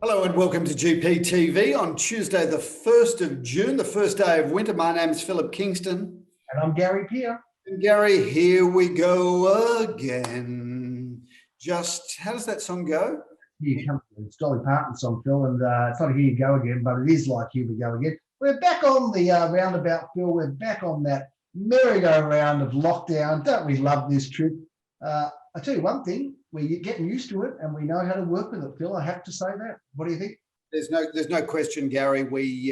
Hello and welcome to GPTV on Tuesday, the 1st of June, the first day of winter. My name is Philip Kingston. And I'm Gary Peer. And Gary, here we go again. Just, how does that song go? Here comes it's Dolly Parton's song, Phil, and it's not Here You Go Again, but it is like Here We Go Again. We're back on the roundabout, Phil. We're back on that merry-go-round of lockdown. Don't we love this trip? I tell you one thing, we're getting used to it and we know how to work with it, Phil. I have to say that. What do you think? There's no question, Gary. We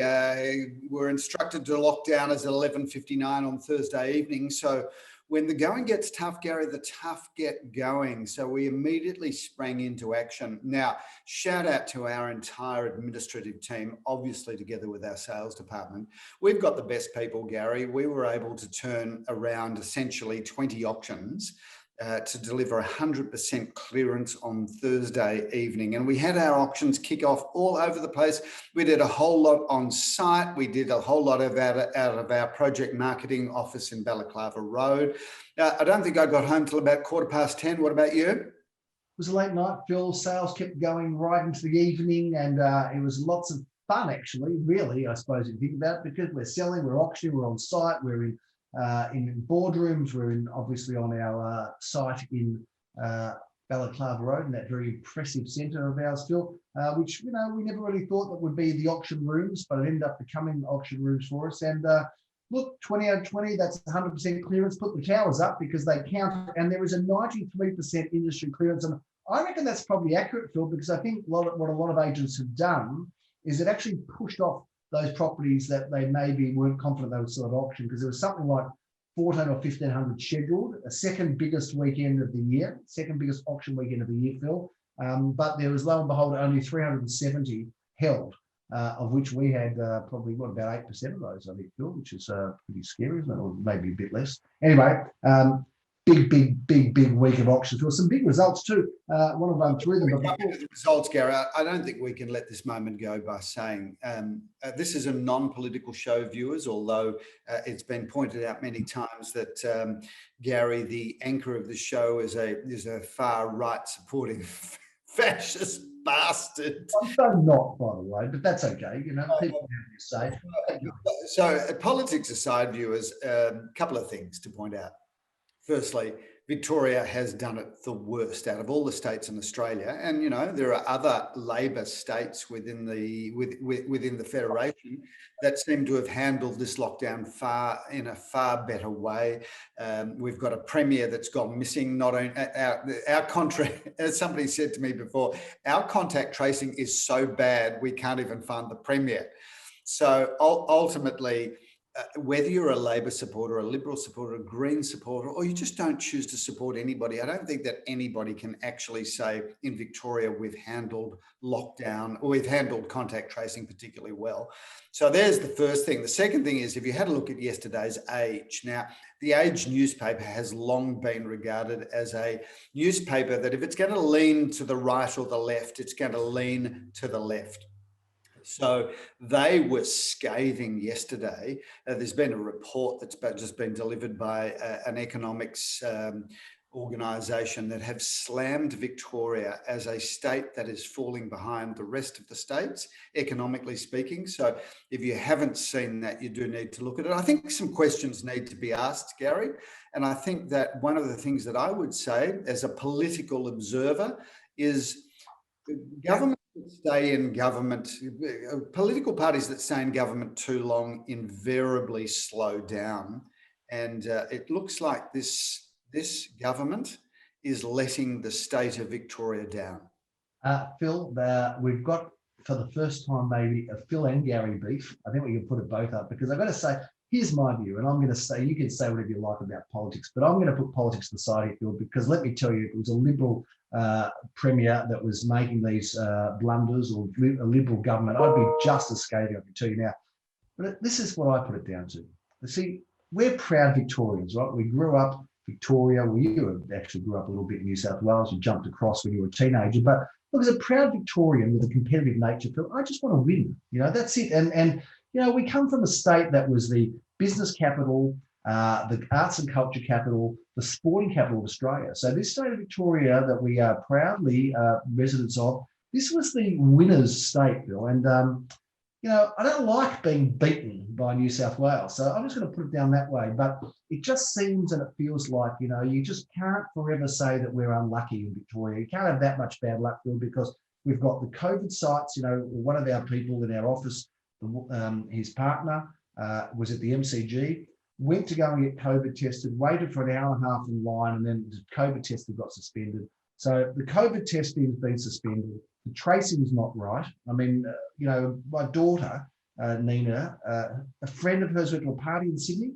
were instructed to lock down as 11:59 on Thursday evening. So when the going gets tough, Gary, the tough get going. So we immediately sprang into action. Now, shout out to our entire administrative team, obviously together with our sales department. We've got the best people, Gary. We were able to turn around essentially 20 auctions to deliver 100% clearance on Thursday evening. And we had our auctions kick off all over the place. We did a whole lot on site. We did a whole lot of out of our project marketing office in Balaclava Road. I don't think I got home till about 10:15. What about you? It was a late night, Phil. Sales kept going right into the evening, and it was lots of fun, actually, really, I suppose, if you think about it, because we're selling, we're auctioning, we're on site, we're in boardrooms, we're obviously on our site in Balaclava Road, in that very impressive centre of ours, Phil, which, we never really thought that would be the auction rooms, but it ended up becoming auction rooms for us. And look, 20 out of 20, that's 100% clearance. Put the towers up because they count, and there is a 93% industry clearance. And I reckon that's probably accurate, Phil, because I think what a lot of agents have done is it actually pushed off those properties that they maybe weren't confident they would sell at auction, because there was something like 1,400 or 1,500 scheduled, a second biggest weekend of the year, second biggest auction weekend of the year, Phil. But there was, lo and behold, only 370 held, of which we had probably, about 8% of those, I think, Phil, which is pretty scary, isn't it? Or maybe a bit less. Anyway, big week of auctions. There were some big results too. Want to run through them. But before the results, Gary, I don't think we can let this moment go by saying this is a non-political show, viewers, although it's been pointed out many times that Gary, the anchor of the show, is a far-right supporting fascist bastard. I'm so not, by the way, but that's okay. People have to say. So politics aside, viewers, a couple of things to point out. Firstly, Victoria has done it the worst out of all the states in Australia, and there are other Labor states within the federation that seem to have handled this lockdown in a far better way. We've got a premier that's gone missing. Not only our contract, as somebody said to me before, our contact tracing is so bad we can't even find the premier. So ultimately, whether you're a Labor supporter, a Liberal supporter, a Green supporter, or you just don't choose to support anybody, I don't think that anybody can actually say in Victoria we've handled lockdown or we've handled contact tracing particularly well. So there's the first thing. The second thing is, if you had a look at yesterday's Age. Now, the Age newspaper has long been regarded as a newspaper that if it's going to lean to the right or the left, it's going to lean to the left. So they were scathing yesterday. There's been a report that's just been delivered by an economics organisation that have slammed Victoria as a state that is falling behind the rest of the states, economically speaking. So if you haven't seen that, you do need to look at it. I think some questions need to be asked, Gary. And I think that one of the things that I would say as a political observer is government stay in government, political parties that stay in government too long invariably slow down. And it looks like this government is letting the state of Victoria down. Phil, we've got, for the first time, maybe a Phil and Gary beef. I think we can put it both up, because I've got to say, here's my view, and I'm going to say, you can say whatever you like about politics, but I'm going to put politics to the side here, Phil, because let me tell you, it was a Liberal premier that was making these blunders, or a Liberal government, I'd be just as scathing, I can tell you now. But this is what I put it down to. You see, we're proud Victorians, right? We grew up Victoria. You actually grew up a little bit in New South Wales. You jumped across when you were a teenager. But look, as a proud Victorian with a competitive nature, Phil, I just want to win. That's it. And we come from a state that was the business capital, the arts and culture capital, the sporting capital of Australia. So this state of Victoria that we are proudly residents of, this was the winner's state, Bill. And, I don't like being beaten by New South Wales. So I'm just going to put it down that way. But it just seems and it feels like, you just can't forever say that we're unlucky in Victoria. You can't have that much bad luck, Bill, because we've got the COVID sites. One of our people in our office, his partner was at the MCG, went to go and get COVID tested, waited for an hour and a half in line, and then the COVID testing got suspended. So the COVID testing has been suspended. The tracing is not right. I mean, my daughter, Nina, a friend of hers went to a party in Sydney.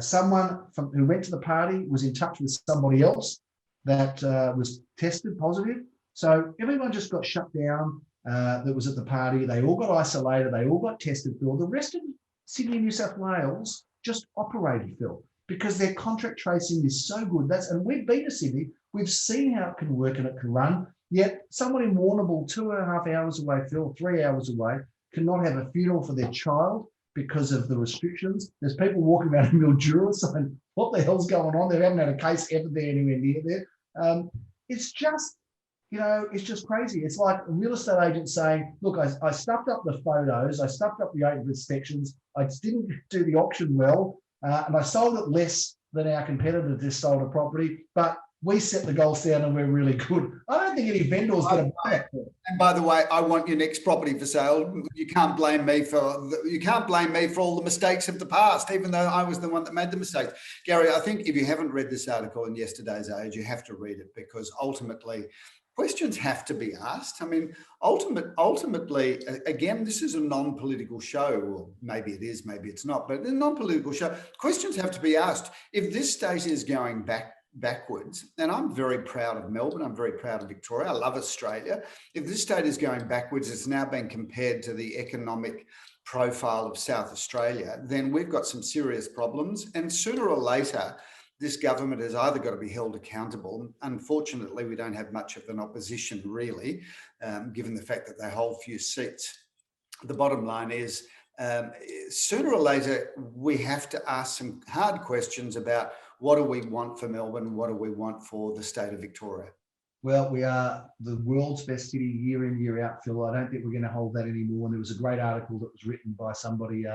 Someone who went to the party was in touch with somebody else that was tested positive. So everyone just got shut down that was at the party. They all got isolated. They all got tested, Phil. The rest of Sydney and New South Wales just operated, Phil, because their contract tracing is so good. And we've been to Sydney. We've seen how it can work and it can run. Yet someone in Warrnambool, 2.5 hours away, Phil, 3 hours away, cannot have a funeral for their child because of the restrictions. There's people walking around in Mildura saying, what the hell's going on? They haven't had a case ever there anywhere near there. It's just crazy. It's like a real estate agent saying, look, I stuffed up the photos, I stuffed up the open inspections, I didn't do the auction well, and I sold it less than our competitor just sold a property, but we set the goals down and we're really good. I don't think any vendor's going to buy it. And by the way, I want your next property for sale. You can't blame me for all the mistakes of the past, even though I was the one that made the mistakes. Gary, I think if you haven't read this article in Yesterday's Age, you have to read it, because ultimately questions have to be asked. I mean, ultimately, again, this is a non-political show, or maybe it is, maybe it's not, but a non-political show. Questions have to be asked. If this state is going backwards, and I'm very proud of Melbourne, I'm very proud of Victoria, I love Australia. If this state is going backwards, it's now been compared to the economic profile of South Australia, then we've got some serious problems. And sooner or later, this government has either got to be held accountable. Unfortunately, we don't have much of an opposition, really, given the fact that they hold few seats. The bottom line is, sooner or later, we have to ask some hard questions about what do we want for Melbourne, what do we want for the state of Victoria. Well, we are the world's best city year in, year out, Phil. I don't think we're going to hold that anymore. And there was a great article that was written by somebody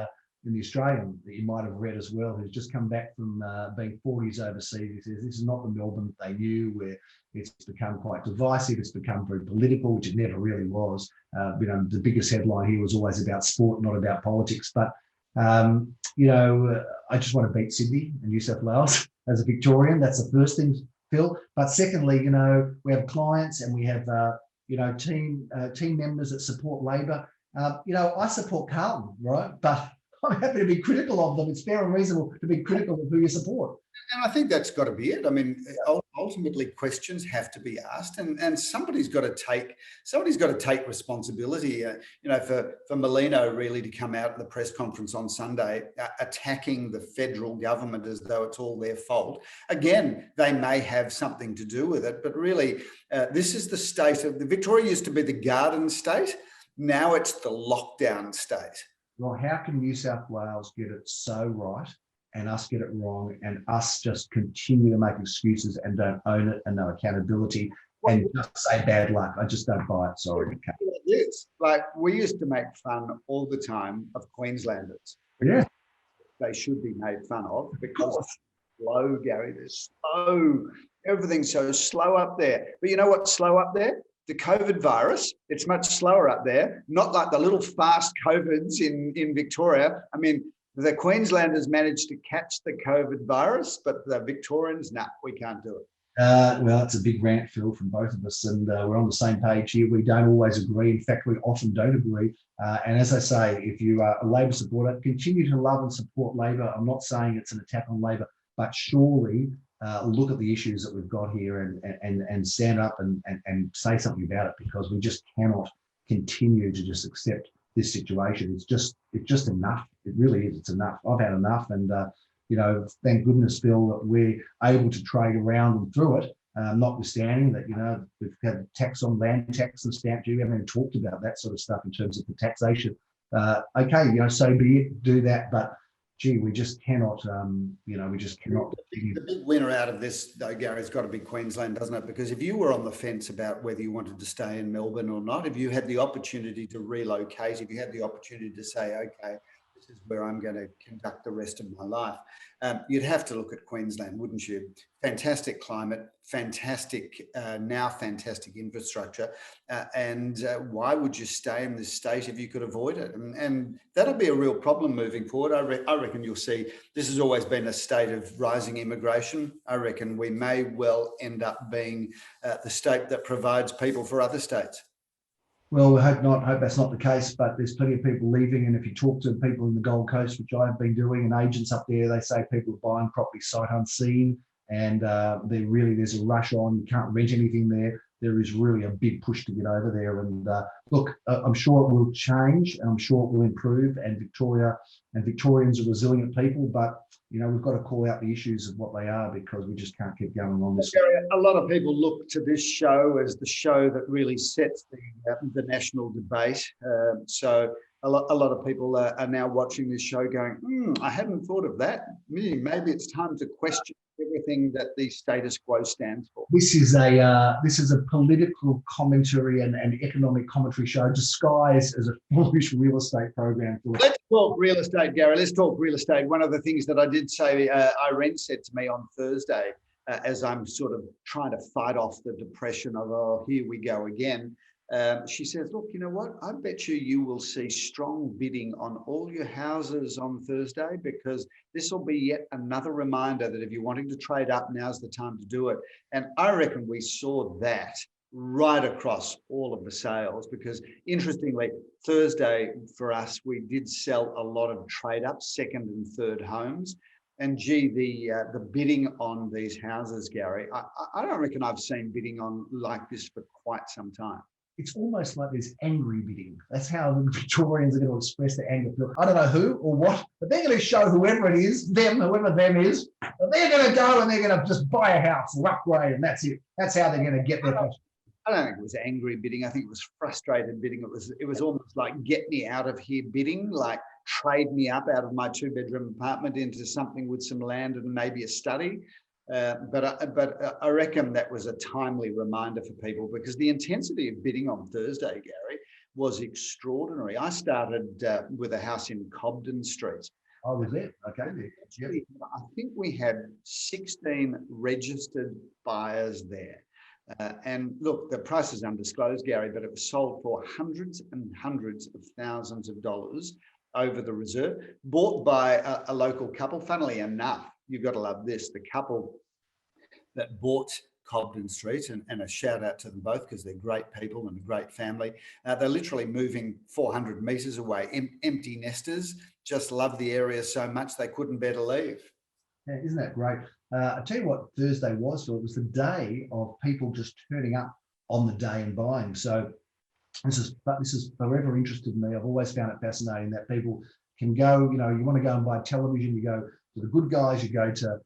in the Australian that you might have read as well, who's just come back from being 40s overseas. He says this is not the Melbourne they knew, where it's become quite divisive. It's become very political, which it never really was. The biggest headline here was always about sport, not about politics. But, I just want to beat Sydney and New South Wales as a Victorian. That's the first thing, Phil. But secondly, we have clients and we have, team members that support Labor. I support Carlton, right? But I'm happy to be critical of them. It's fair and reasonable to be critical of who you support. And I think that's got to be it. I mean, ultimately, questions have to be asked, and somebody's got to take responsibility. For Molino really to come out at the press conference on Sunday, attacking the federal government as though it's all their fault. Again, they may have something to do with it, but really, this is the state of Victoria. Used to be the garden state. Now it's the lockdown state. Well, how can New South Wales get it so right and us get it wrong, and us just continue to make excuses and don't own it and no accountability and just say bad luck? I just don't buy it. Sorry. Yes, like we used to make fun all the time of Queenslanders. Yeah. They should be made fun of because slow, Gary. They're slow. Everything's so slow up there. But you know what's slow up there? The COVID virus. It's much slower up there, not like the little fast COVIDs in Victoria. I mean, the Queenslanders managed to catch the COVID virus, but the Victorians, we can't do it. Well, it's a big rant, Phil, from both of us, and we're on the same page here. We don't always agree. In fact, we often don't agree. And as I say, if you are a Labor supporter, continue to love and support Labor. I'm not saying it's an attack on Labor, but surely look at the issues that we've got here and stand up and say something about it, because we just cannot continue to just accept this situation. It's just enough. It really is. It's enough. I've had enough. And, thank goodness, Phil, that we're able to trade around and through it, notwithstanding that, we've had tax on land tax and stamp duty. We haven't even talked about that sort of stuff in terms of the taxation. Okay, so be it, do that. But gee, we just cannot, we just cannot. The big winner out of this, though, Gary, has got to be Queensland, doesn't it? Because if you were on the fence about whether you wanted to stay in Melbourne or not, if you had the opportunity to relocate, if you had the opportunity to say, okay, this is where I'm going to conduct the rest of my life, you'd have to look at Queensland, wouldn't you? Fantastic climate, fantastic, now fantastic infrastructure. And why would you stay in this state if you could avoid it? And that'll be a real problem moving forward. I reckon you'll see this has always been a state of rising immigration. I reckon we may well end up being the state that provides people for other states. Well, we hope not. Hope that's not the case, but there's plenty of people leaving. And if you talk to people in the Gold Coast, which I've been doing, and agents up there, they say people are buying property sight unseen, and there's a rush on. You can't rent anything there. There is really a big push to get over there. And look, I'm sure it will change, and I'm sure it will improve. And Victorians are resilient people, but we've got to call out the issues of what they are, because we just can't keep going on this. A lot of people look to this show as the show that really sets the national debate. So a lot of people are now watching this show going, I hadn't thought of that. Maybe it's time to question everything that the status quo stands for. This is a political commentary and economic commentary show disguised as a foolish real estate program. Let's talk real estate, Gary. Let's talk real estate. One of the things that I did say, Irene said to me on Thursday, as I'm sort of trying to fight off the depression of, oh, here we go again. She says, look, you know what? I bet you will see strong bidding on all your houses on Thursday, because this will be yet another reminder that if you're wanting to trade up, now's the time to do it. And I reckon we saw that right across all of the sales, because interestingly, Thursday for us, we did sell a lot of trade up, second and third homes. And gee, the bidding on these houses, Gary, I don't reckon I've seen bidding on like this for quite some time. It's almost like there's angry bidding. That's how the Victorians are going to express their anger. I don't know who or what, but they're going to show whoever it is, whoever them is, they're going to go and they're going to just buy a house or upgrade, and that's it. That's how they're going to get their cash. I don't think it was angry bidding. I think it was frustrated bidding. It was almost like get me out of here bidding, like trade me up out of my 2-bedroom apartment into something with some land and maybe a study. But I reckon that was a timely reminder for people, because the intensity of bidding on Thursday, Gary, was extraordinary. I started with a house in Cobden Street. Oh, was it? Okay. I think we had 16 registered buyers there. And look, the price is undisclosed, Gary, but it was sold for hundreds and hundreds of thousands of dollars over the reserve, bought by a local couple. Funnily enough, you've got to love this, the couple that bought Cobden Street, and a shout out to them both, because they're great people and a great family. They're literally moving 400 metres away, empty nesters, just love the area so much they couldn't bear to leave. Yeah, isn't that great? I tell you what Thursday was, Phil. It was the day of people just turning up on the day and buying. So this is forever interested in me. I've always found it fascinating that people can go, you want to go and buy television, you go to the Good Guys, you go to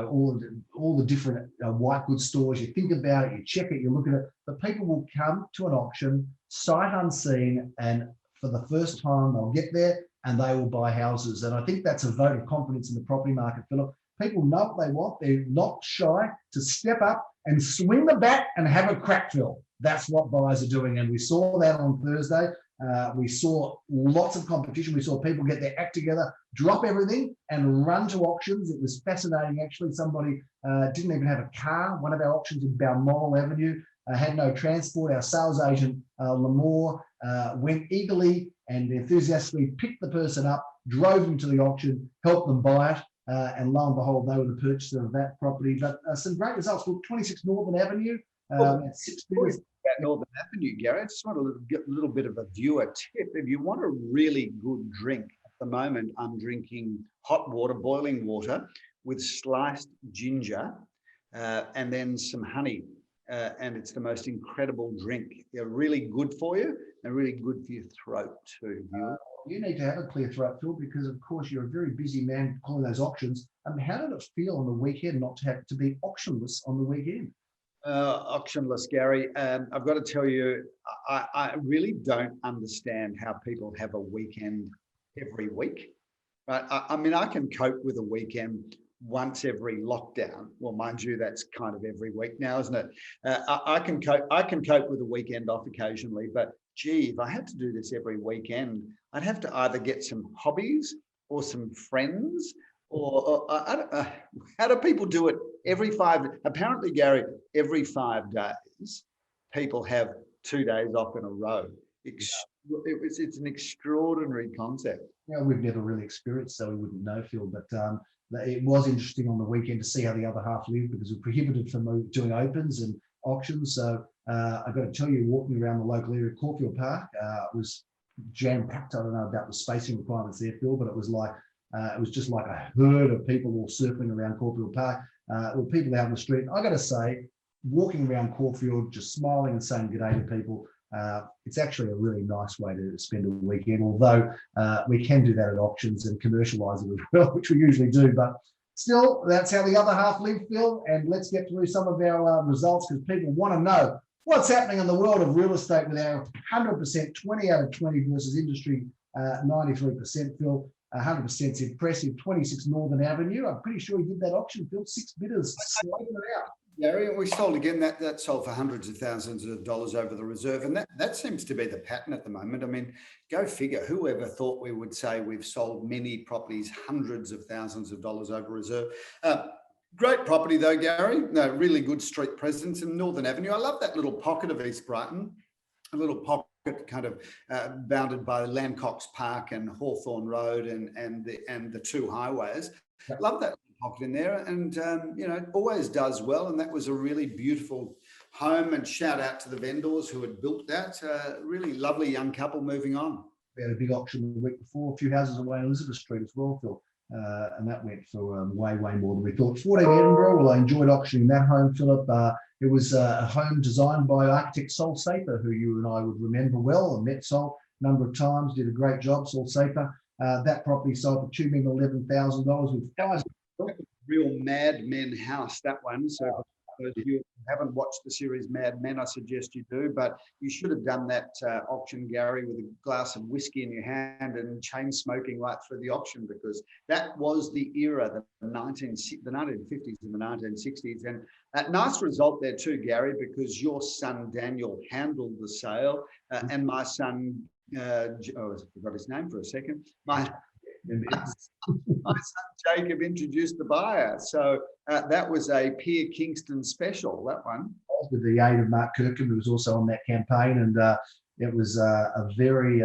all the different white goods stores, you think about it, you check it, you look at it, but people will come to an auction sight unseen, and for the first time they'll get there and they will buy houses. And I think that's a vote of confidence in the property market, Philip. People know what they want. They're not shy to step up and swing the bat and have a crack, Phil. That's what buyers are doing. And we saw that on Thursday. We saw lots of competition. We saw people get their act together, drop everything and run to auctions. It was fascinating. Actually, somebody didn't even have a car. One of our auctions in Balmoral Avenue had no transport. Our sales agent, Lamore, went eagerly and enthusiastically picked the person up, drove them to the auction, helped them buy it. And lo and behold, they were the purchaser of that property. But some great results. Look, 26 Northern Avenue. At 6 figures. About Northern Avenue, Gary, I just want to get a little bit of a viewer tip. If you want a really good drink, at the moment I'm drinking hot water, boiling water, with sliced ginger and then some honey. And it's the most incredible drink. They're really good for you and really good for your throat too. You need to have a clear throat, Phil, because of course you're a very busy man calling those auctions. How did it feel on the weekend not to have to be auctionless on the weekend? Auctionless, Gary. I've got to tell you, I really don't understand how people have a weekend every week. Right. I mean, I can cope with a weekend once every lockdown. Well, mind you, that's kind of every week now, isn't it? I can cope. I can cope with a weekend off occasionally, but gee, if I had to do this every weekend, I'd have to either get some hobbies or some friends, or I don't, how do people do it every five? Apparently, Gary, every 5 days, people have 2 days off in a row. It's an extraordinary concept. We've never really experienced, so we wouldn't know, Phil. But it was interesting on the weekend to see how the other half lived, because we're prohibited from doing opens and auctions. So I've got to tell you, walking around the local area, Caulfield Park, was jam-packed. I don't know about the spacing requirements there, Phil, but it was just like a herd of people all circling around Caulfield Park. With people out in the street. I got to say, walking around Caulfield, just smiling and saying good day to people. It's actually a really nice way to spend a weekend, although we can do that at auctions and commercialise it as well, which we usually do. But still, that's how the other half live, Phil. And let's get through some of our results, because people want to know what's happening in the world of real estate with our 100%, 20 out of 20 versus industry 93%, Phil. 100% is impressive. 26 Northern Avenue. I'm pretty sure you did that auction, Phil. 6 bidders slating it out. Gary, and we sold again. That sold for hundreds of thousands of dollars over the reserve, and that seems to be the pattern at the moment. I mean, go figure. Whoever thought we would say we've sold many properties hundreds of thousands of dollars over reserve? Great property though, Gary. No, really good street presence in Northern Avenue. I love that little pocket of East Brighton, a little pocket kind of bounded by Lamcox Park and Hawthorne Road and the two highways. Love that pocket in there, and always does well. And that was a really beautiful home, and shout out to the vendors who had built that. Really lovely young couple moving on. We had a big auction the week before, a few houses away on Elizabeth Street as well, Phil. And that went for way more than we thought. 14 Edinburgh, well, I enjoyed auctioning that home, Philip. It was a home designed by architect Sol Saper, who you and I would remember well, and met Sol a number of times, did a great job, Sol Saper. That property sold for $2,011,000 with 5. Real Mad Men house, that one. So for those of you who haven't watched the series Mad Men, I suggest you do. But you should have done that auction, Gary, with a glass of whiskey in your hand and chain smoking right through the auction, because that was the era, the 1950s and the 1960s. And a nice result there too, Gary, because your son Daniel handled the sale, and my son, I forgot his name for a second. My son Jacob introduced the buyer. So that was a Pier Kingston special, that one. With the aid of Mark Kirkham, who was also on that campaign. And it was a very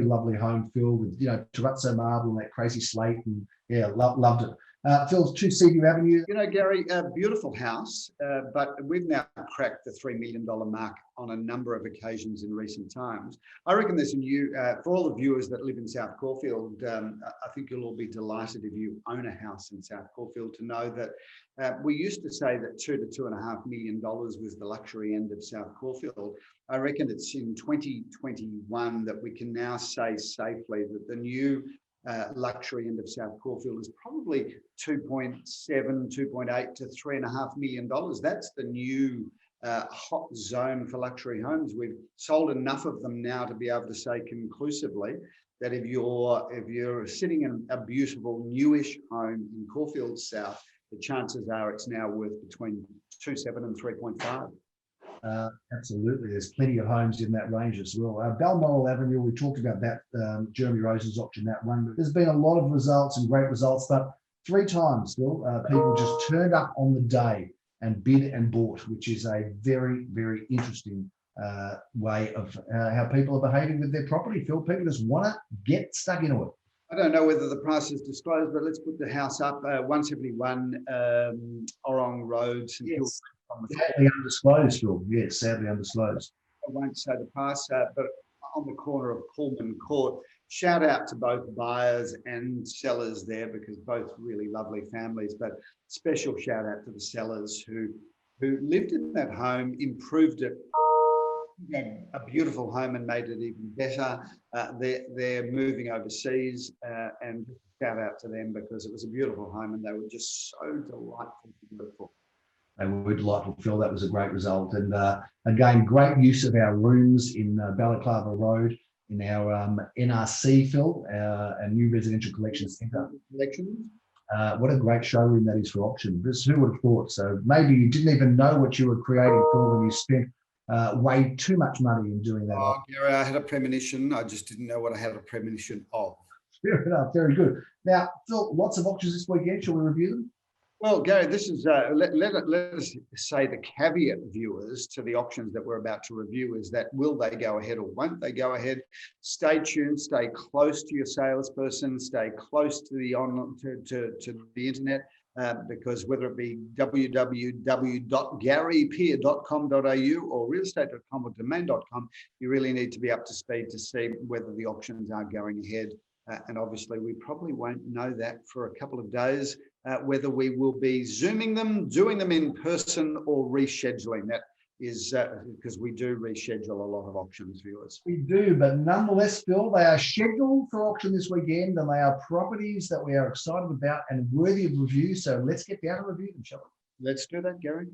lovely home, filled with, terrazzo marble and that crazy slate. And yeah, loved it. Phil's 2 Seaview Avenue. Gary, a beautiful house, but we've now cracked the $3 million mark on a number of occasions in recent times. I reckon there's a new, for all the viewers that live in South Caulfield, I think you'll all be delighted if you own a house in South Caulfield to know that we used to say that $2 to $2.5 million was the luxury end of South Caulfield. I reckon it's in 2021 that we can now say safely that the new luxury end of South Caulfield is probably 2.7, 2.8 to $3.5 million. That's the new hot zone for luxury homes. We've sold enough of them now to be able to say conclusively that if you're sitting in a beautiful newish home in Caulfield South, the chances are it's now worth between 2.7 and 3.5. Absolutely, there's plenty of homes in that range as well. Balmoral Avenue, we talked about that, Jeremy Rose's auction, that one. There's been a lot of results and great results, but 3 times still, people just turned up on the day and bid and bought, which is a very, very interesting way of how people are behaving with their property. Phil, people just want to get stuck into it. I don't know whether the price is disclosed, but let's put the house up, 171 Orong Road, St Kilda. Sadly undisclosed, Phil. Yes, sadly undisclosed. I won't say the price, but on the corner of Pullman Court. Shout out to both buyers and sellers there, because both really lovely families, but special shout out to the sellers who lived in that home, improved it, had a beautiful home and made it even better. They're moving overseas, and shout out to them, because it was a beautiful home and they were just so delightful to work for. They were delightful, Phil. That was a great result. And again, great use of our rooms in Balaclava Road. in our NRC, Phil, our new residential collection centre. What a great showroom that is for auction. Who would have thought? So maybe you didn't even know what you were creating, Phil, when you spent way too much money in doing that. Oh, Gary, I had a premonition. I just didn't know what I had a premonition of. Fair enough. Very good. Now, Phil, lots of auctions this weekend. Shall we review them? Well, Gary, this is let us say the caveat, viewers, to the auctions that we're about to review is that will they go ahead or won't they go ahead? Stay tuned, stay close to your salesperson, stay close to the to the internet, because whether it be www.garypeer.com.au or realestate.com or domain.com, you really need to be up to speed to see whether the auctions are going ahead. And obviously, we probably won't know that for a couple of days. Whether we will be Zooming them, doing them in person, or rescheduling. That is because we do reschedule a lot of auctions, viewers. We do, but nonetheless, Phil, they are scheduled for auction this weekend, and they are properties that we are excited about and worthy of review. So let's get down and review them, shall we? Let's do that, Gary.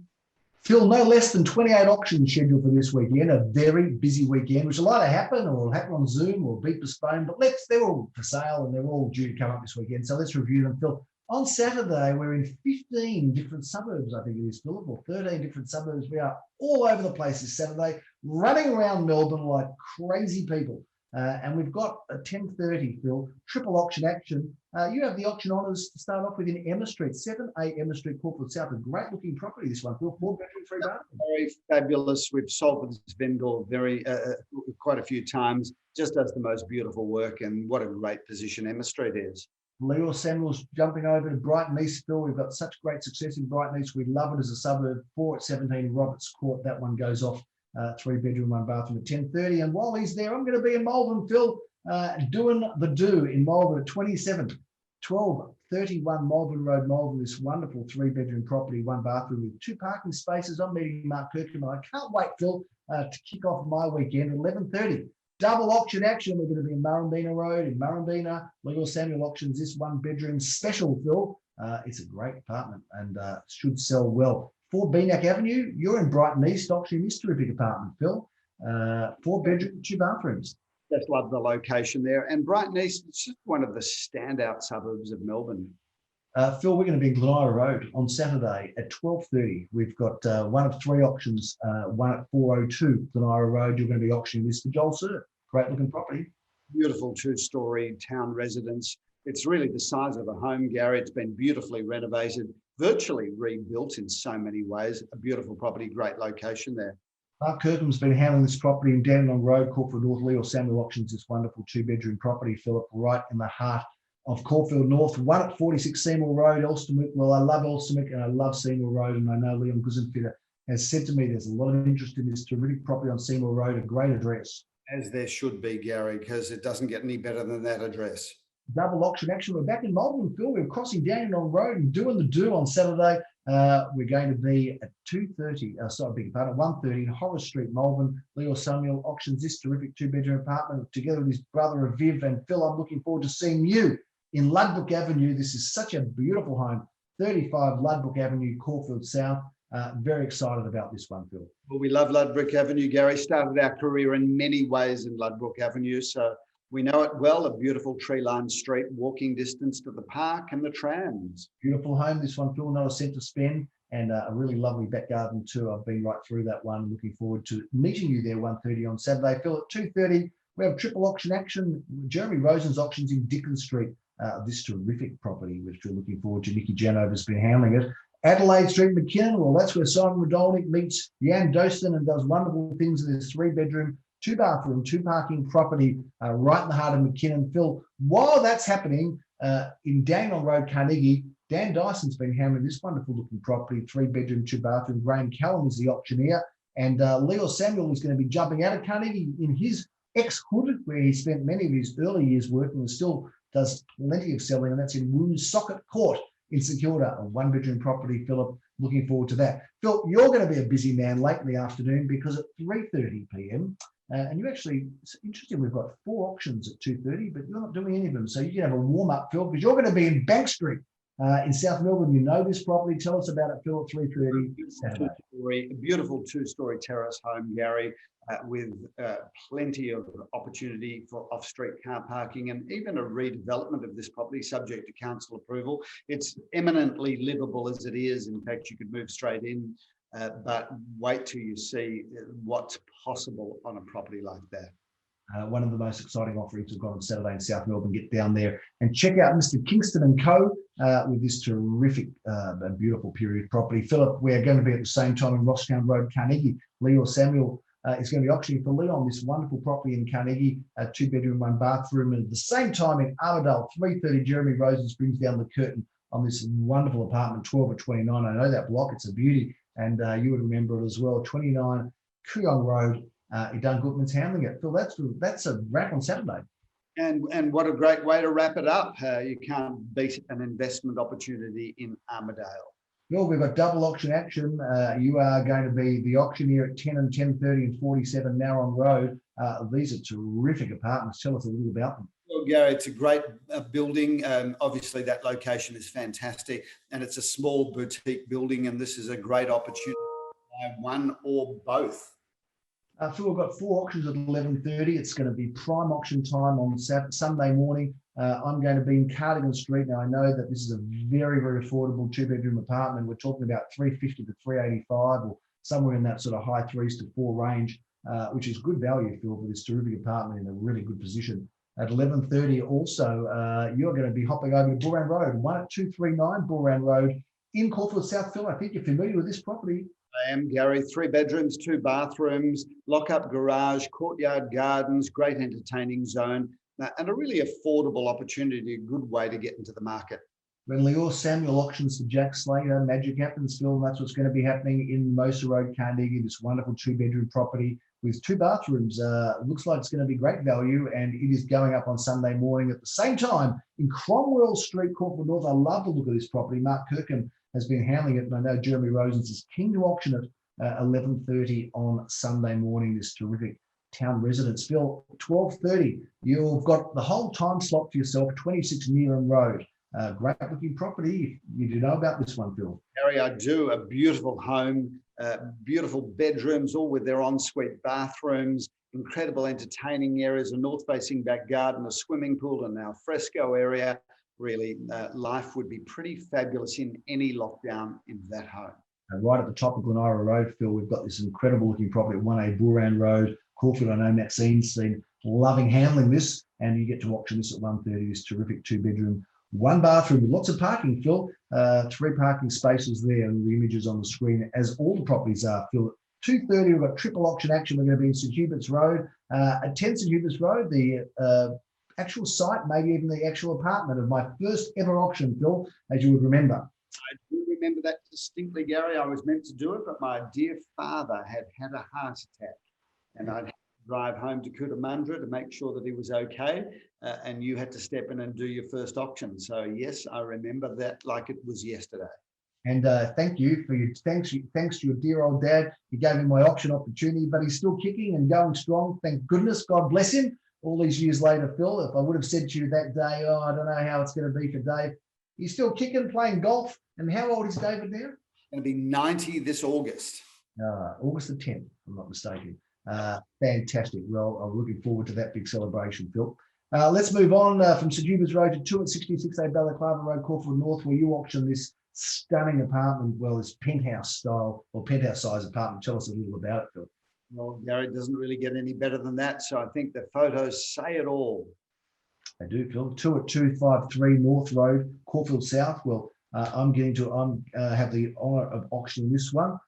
Phil, no less than 28 auctions scheduled for this weekend, a very busy weekend, which will either happen or will happen on Zoom or be postponed, but they're all for sale and they're all due to come up this weekend. So let's review them, Phil. On Saturday, we're in 15 different suburbs, I think it is, Philip, or 13 different suburbs. We are all over the place this Saturday, running around Melbourne like crazy people. And we've got a 10:30, Phil, triple auction action. You have the auction honours to start off with in Emma Street, 7A Emma Street, Caulfield South. A great looking property, this one, Phil. 4-bedroom, 3-bathroom. Very fabulous. We've sold for this vendor quite a few times. Just does the most beautiful work, and what a great position Emma Street is. Leo Samuel's jumping over to Brighton East, Phil. We've got such great success in Brighton East. We love it as a suburb. 4 at 17 Roberts Court. That one goes off 3-bedroom, 1-bathroom at 10:30. And while he's there, I'm going to be in Malvern, Phil, doing the do in Malvern at 1231 Malvern Road, Malvern. This wonderful 3-bedroom property, 1-bathroom with 2 parking spaces. I'm meeting Mark Kirkham. I can't wait, Phil, to kick off my weekend at 11:30. Double auction action. We're going to be in Murrumbina Road in Murrumbina. Leo Samuel auctions this 1-bedroom special, Phil. It's a great apartment and should sell well. 4 Beanack Avenue. You're in Brighton East auctioning this terrific apartment, Phil. 4-bedroom, 2 bathrooms. Just love the location there. And Brighton East, it's just one of the standout suburbs of Melbourne. Phil, we're going to be in Glenira Road on Saturday at 12:30. We've got one of 3 auctions, one at 402 Glenira Road. You're going to be auctioning this for Joel Sir. Great looking property. Beautiful 2-story town residence. It's really the size of a home, Gary. It's been beautifully renovated, virtually rebuilt in so many ways. A beautiful property, great location there. Mark Kirkham's been handling this property in Dandenong Road, Caulfield North. Leo Samuel auctions this wonderful 2-bedroom property, Philip, right in the heart of Caulfield North. 1 at 46 Seymour Road, Elsternwick. Well, I love Elsternwick and I love Seymour Road, and I know Liam Guzenfitter has said to me there's a lot of interest in this terrific property on Seymour Road, a great address. As there should be, Gary, because it doesn't get any better than that address. Double auction action. We're back in Malvern, Phil. We're crossing Dandenong Road and doing the do on Saturday. We're going to be at 1:30 in Horace Street, Malvern. Leo Samuel auctions this terrific 2-bedroom apartment together with his brother Aviv. And Phil, I'm looking forward to seeing you in Ludbrook Avenue. This is such a beautiful home, 35 Ludbrook Avenue, Caulfield South. Very excited about this one, Phil. Well, we love Ludbrook Avenue, Gary. Started our career in many ways in Ludbrook Avenue, so we know it well. A beautiful tree-lined street, walking distance to the park and the trams. Beautiful home, this one, Phil. Not a cent to spend, and a really lovely back garden too. I've been right through that one. Looking forward to meeting you there 1:30 on Saturday. Phil, at 2:30, we have triple auction action. Jeremy Rosen's auctions in Dickens Street. This terrific property, which we're looking forward to. Nikki Janover's been handling it. Adelaide Street, McKinnon. Well, that's where Simon Radolnik meets Jan Doston and does wonderful things in this 3-bedroom, 2-bathroom, 2-parking property right in the heart of McKinnon. Phil, while that's happening in Dandenong Road, Carnegie, Dan Dyson's been handling this wonderful looking property, 3-bedroom, 2-bathroom. Graham Callum is the auctioneer, and Leo Samuel is going to be jumping out of Carnegie in his ex-hood, where he spent many of his early years working and still does plenty of selling, and that's in Woonsocket Court in St Kilda, a 1-bedroom property. Philip, looking forward to that. Phil, you're going to be a busy man late in the afternoon because at 3:30 p.m. And you actually, it's interesting, we've got 4 auctions at 2:30, but you're not doing any of them. So you can have a warm-up, Phil, because you're going to be in Bank Street In South Melbourne, you know this property. Tell us about it, Phil, at 3:30 Saturday. A beautiful two-story terrace home, Gary, with plenty of opportunity for off-street car parking and even a redevelopment of this property subject to council approval. It's eminently livable as it is. In fact, you could move straight in, but wait till you see what's possible on a property like that. One of the most exciting offerings we've got on Saturday in South Melbourne. Get down there and check out Mr. Kingston and Co. With this terrific and beautiful period property. Philip, we're going to be at the same time in Rossitown Road, Carnegie. Lee or Samuel is going to be auctioning for Leon this wonderful property in Carnegie, a 2-bedroom, 1-bathroom. And at the same time in Armadale, 3:30, Jeremy Rosens brings down the curtain on this wonderful apartment, 12 at 29. I know that block, it's a beauty. And you would remember it as well, 29 Kooyong Road. Dunn Goodman's handling it. Phil, that's a wrap on Saturday. And what a great way to wrap it up. You can't beat an investment opportunity in Armadale. Well, we've got double auction action. You are going to be the auctioneer at 10 and 10:30 and 47 Narron Road. These are terrific apartments. Tell us a little about them. Well, Gary, it's a great building. Obviously, that location is fantastic, and it's a small boutique building, and this is a great opportunity to buy one or both. Phil, we've got 4 auctions at 11:30. It's going to be prime auction time on Sunday morning. I'm going to be in Cardigan Street. Now, I know that this is a very, very affordable 2-bedroom apartment. We're talking about $350 to $385 or somewhere in that sort of high 3s to 4 range, which is good value, Phil, for this terrific apartment in a really good position. At 11:30 also, you're going to be hopping over to Bullran Road, 1 at 239 Bullran Road in Caulfield South. Phil, I think you're familiar with this property. I am, Gary. 3 bedrooms, 2 bathrooms, lock-up garage, courtyard gardens, great entertaining zone, and a really affordable opportunity, a good way to get into the market. When Leor Samuel auctions for Jack Slater, magic happens, Phil, and that's what's going to be happening in Mosa Road, Carnegie, this wonderful 2-bedroom property with 2 bathrooms. Looks like it's going to be great value, and it is going up on Sunday morning at the same time in Cromwell Street, Caulfield North. I love the look of this property. Mark Kirkham has been handling it, and I know Jeremy Rosens is keen to auction it at 11:30 on Sunday morning, this terrific town residence. Phil, 12:30, you've got the whole time slot for yourself, 26 Neelan Road. Great looking property. You do know about this one, Phil? Harry, I do. A beautiful home, beautiful bedrooms, all with their ensuite bathrooms, incredible entertaining areas, a north-facing back garden, a swimming pool, and now fresco area. Really, life would be pretty fabulous in any lockdown in that home. Right at the top of Glenira Road, Phil, we've got this incredible looking property at 1A Bullran Road, Caulfield. I know Maxine's been loving handling this, and you get to auction this at 1:30, this terrific 2-bedroom, 1-bathroom with lots of parking, Phil. 3 parking spaces there, and the images on the screen, as all the properties are, Phil. At 2:30, we've got triple auction action. We're going to be in St Hubert's Road. At 10 St Hubert's Road, the actual site, maybe even the actual apartment of my first ever auction, Phil, as you would remember. I do remember that distinctly, Gary. I was meant to do it, but my dear father had a heart attack, and I'd have to drive home to Cootamundra to make sure that he was okay, and you had to step in and do your first auction. So yes, I remember that like it was yesterday. And thank you for your thanks to your dear old dad. He gave me my auction opportunity, but he's still kicking and going strong. Thank goodness. God bless him. All these years later, Phil, if I would have said to you that day, oh, I don't know how it's going to be for Dave. He's still kicking, playing golf. And how old is David now? Going to be 90 this August. August the 10th, if I'm not mistaken. Fantastic. Well, I'm looking forward to that big celebration, Phil. Let's move on from St Hubert's Road to 2 at 66A Balaclava Road, Caulfield North, where you auction this stunning apartment, well, this penthouse style or penthouse size apartment. Tell us a little about it, Phil. Well, Gary, it doesn't really get any better than that. So I think the photos say it all. They do, Phil. 2 at 253 North Road, Caulfield South. Well, I'm have the honour of auctioning this one.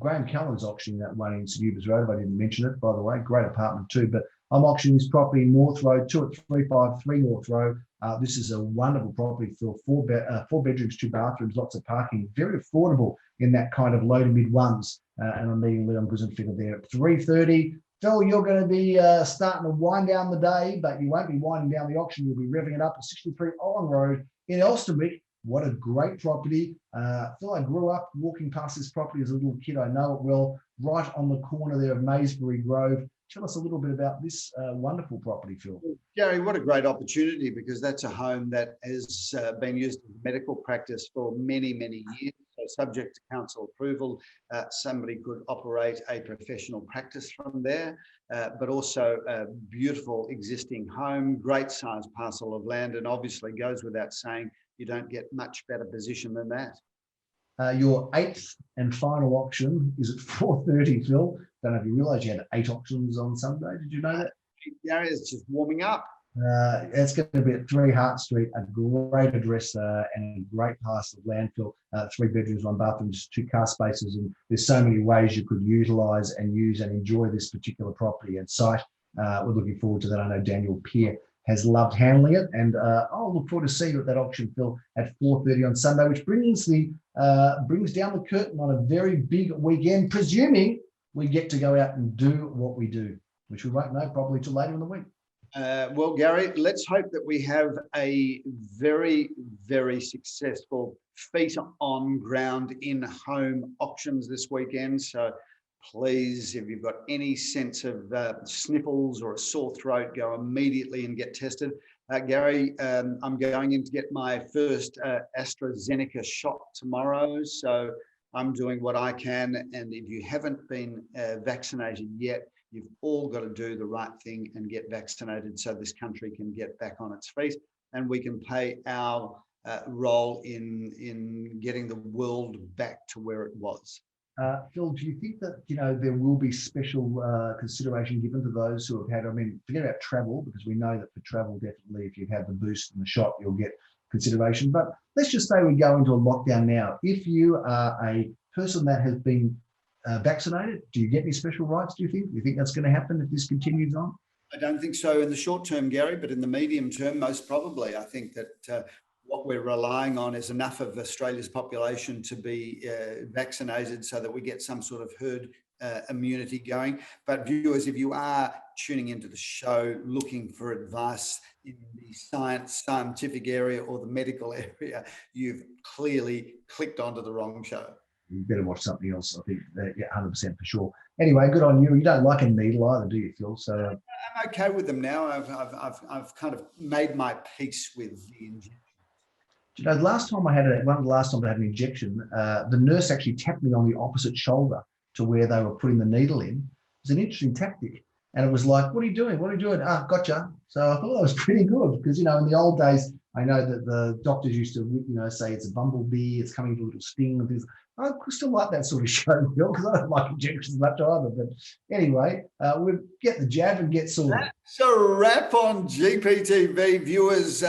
Graham Callan's auctioning that one in St Hubert's Road, if I didn't mention it, by the way. Great apartment too. But I'm auctioning this property in North Road, 2 at 353 North Road. This is a wonderful property, Phil. 4 bedrooms, 2 bathrooms, lots of parking. Very affordable in that kind of low to mid ones. And I'm meeting Leon Guzenfigger there at 3:30. Phil, you're going to be starting to wind down the day, but you won't be winding down the auction. You'll be revving it up at 63 Owen Road in Elsternwick. What a great property. Phil, I grew up walking past this property as a little kid. I know it well. Right on the corner there of Maysbury Grove. tell us a little bit about this wonderful property, Phil. Gary, what a great opportunity, because that's a home that has been used in medical practice for many, many years. So subject to council approval, somebody could operate a professional practice from there, but also a beautiful existing home, great sized parcel of land, and obviously goes without saying, you don't get much better position than that. Your 8th and final auction is at 4:30, Phil. Don't know if you realise you had 8 auctions on Sunday. Did you know that? Gary, it's just warming up. It's going to be at 3 Hart Street, a great address and a great parcel of land, Phil. 3 bedrooms, 1 bathroom, just 2 car spaces, and there's so many ways you could utilise and use and enjoy this particular property and site. We're looking forward to that. I know Daniel Peer has loved handling it, and I'll look forward to seeing you at that auction, Phil, at 4:30 on Sunday, which brings down the curtain on a very big weekend, presuming we get to go out and do what we do, which we won't know probably till later in the week. Well, Gary, let's hope that we have a very, very successful feet on ground in home auctions this weekend. So please, if you've got any sense of sniffles or a sore throat, go immediately and get tested. Gary, I'm going in to get my first AstraZeneca shot tomorrow. So I'm doing what I can. And if you haven't been vaccinated yet, you've all got to do the right thing and get vaccinated so this country can get back on its feet and we can play our role in getting the world back to where it was. Phil, do you think that there will be special consideration given to those who have had? I mean, forget about travel, because we know that for travel, definitely, if you've had the boost and the shot, you'll get consideration. But let's just say we go into a lockdown now. If you are a person that has been vaccinated, do you get any special rights? Do you think? Do you think that's going to happen if this continues on? I don't think so in the short term, Gary, but in the medium term, most probably. I think that what we're relying on is enough of Australia's population to be vaccinated so that we get some sort of herd immunity going. But viewers, if you are tuning into the show looking for advice in the scientific area or the medical area, you've clearly clicked onto the wrong show. You better watch something else. I think that, yeah, 100% for sure. Anyway, good on you. You don't like a needle either, do you, Phil? So I'm okay with them now. I've kind of made my peace with the injection. The last time I had an injection, the nurse actually tapped me on the opposite shoulder to where they were putting the needle in. It was an interesting tactic. And it was like, what are you doing? What are you doing? Ah, gotcha. So I thought that was pretty good because, in the old days, I know that the doctors used to, say it's a bumblebee, it's coming to a little sting and things. I still like that sort of show, Bill, because I don't like injections much either. But anyway, we'll get the jab and get sorted. That's a wrap on GPTV. Viewers,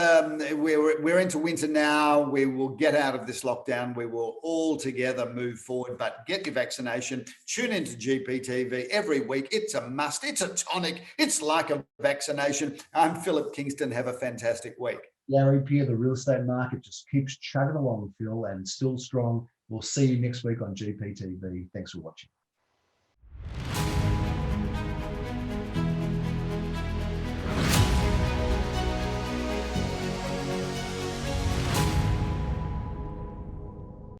we're into winter now. We will get out of this lockdown. We will all together move forward, but get your vaccination. Tune into GPTV every week. It's a must. It's a tonic. It's like a vaccination. I'm Philip Kingston. Have a fantastic week. Gary Peer, the real estate market just keeps chugging along, Phil, and still strong. We'll see you next week on GPTV. Thanks for watching.